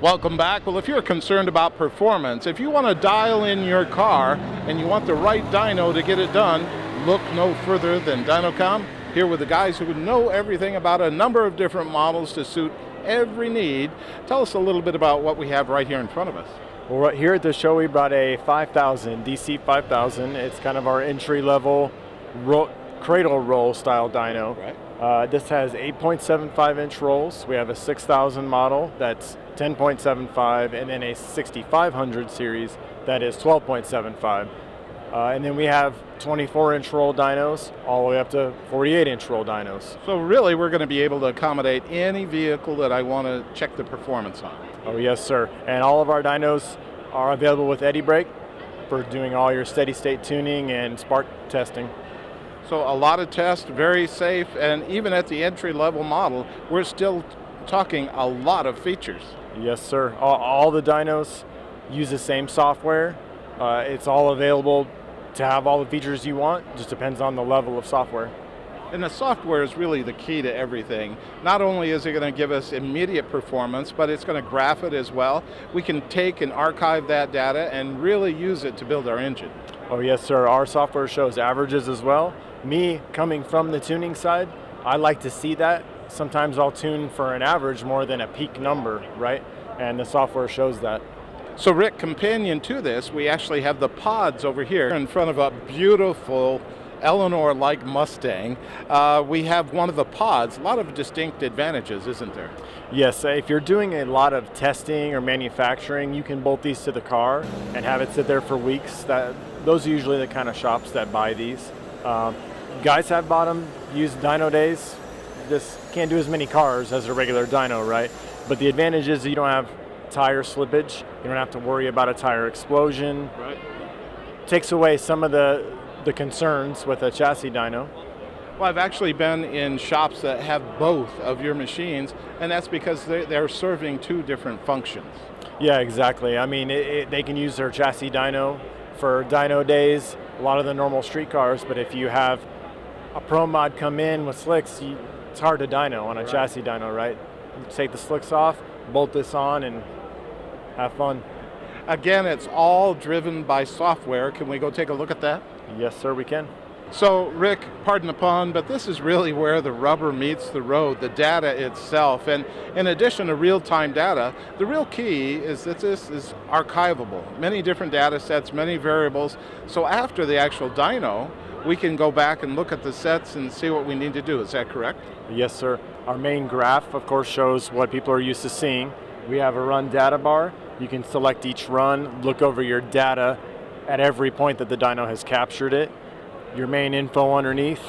Welcome back. Well, if you're concerned about performance, if you want to dial in your car and you want the right dyno to get it done, look no further than Dynocom. Here with the guys who know everything about a number of different models to suit every need. Tell us a little bit about what we have right here in front of us. Well, right here at the show we brought a 5000, DC 5000. It's kind of our entry-level cradle roll style dyno. Right. This has 8.75 inch rolls. We have a 6000 model that's 10.75, and then a 6500 series that is 12.75. And then we have 24-inch roll dynos all the way up to 48-inch roll dynos. So really we're going to be able to accommodate any vehicle that I want to check the performance on. Oh yes, sir. And all of our dynos are available with eddy brake for doing all your steady state tuning and spark testing. So a lot of tests, very safe, and even at the entry-level model, we're still talking a lot of features. Yes, sir. All the dynos use the same software. It's all available to have all the features you want. Just depends on the level of software. And the software is really the key to everything. Not only is it going to give us immediate performance, but it's going to graph it as well. We can take and archive that data and really use it to build our engine. Oh yes, sir. Our software shows averages as well. Me, coming from the tuning side, I like to see that. Sometimes I'll tune for an average more than a peak number, right? And the software shows that. So Rick, companion to this, we actually have the pods over here in front of a beautiful Eleanor-like Mustang. We have one of the pods, a lot of distinct advantages, isn't there? Yes, if you're doing a lot of testing or manufacturing, you can bolt these to the car and have it sit there for weeks. Those are usually the kind of shops that buy these. Guys have bought them, used dyno days. This can't do as many cars as a regular dyno, right? But the advantage is you don't have tire slippage. You don't have to worry about a tire explosion. Right. Takes away some of the concerns with a chassis dyno. Well, I've actually been in shops that have both of your machines, and that's because they're serving two different functions. Yeah, exactly. I mean, they can use their chassis dyno for dyno days, a lot of the normal street cars, but if you have a pro mod come in with slicks, it's hard to dyno on a chassis dyno, right? You take the slicks off, bolt this on, and have fun. Again, it's all driven by software. Can we go take a look at that? Yes, sir, we can. So, Rick, pardon the pun, but this is really where the rubber meets the road, the data itself. And in addition to real-time data, the real key is that this is archivable. Many different data sets, many variables. So after the actual dyno, we can go back and look at the sets and see what we need to do. Is that correct? Yes, sir. Our main graph, of course, shows what people are used to seeing. We have a run data bar. You can select each run, look over your data at every point that the dyno has captured it. Your main info underneath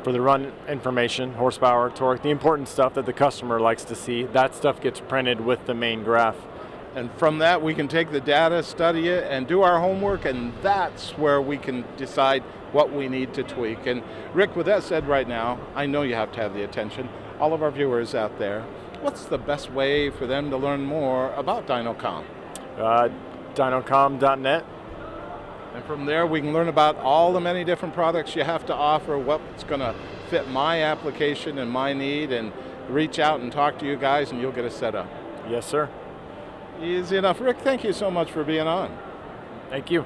for the run information, horsepower, torque, the important stuff that the customer likes to see. That stuff gets printed with the main graph. And from that, we can take the data, study it, and do our homework, and that's where we can decide what we need to tweak. And Rick, with that said right now, I know you have to have the attention. All of our viewers out there, what's the best way for them to learn more about Dynocom? Dynocom.net. And from there, we can learn about all the many different products you have to offer, what's going to fit my application and my need, and reach out and talk to you guys, and you'll get it set up. Yes, sir. Easy enough. Rick, thank you so much for being on. Thank you.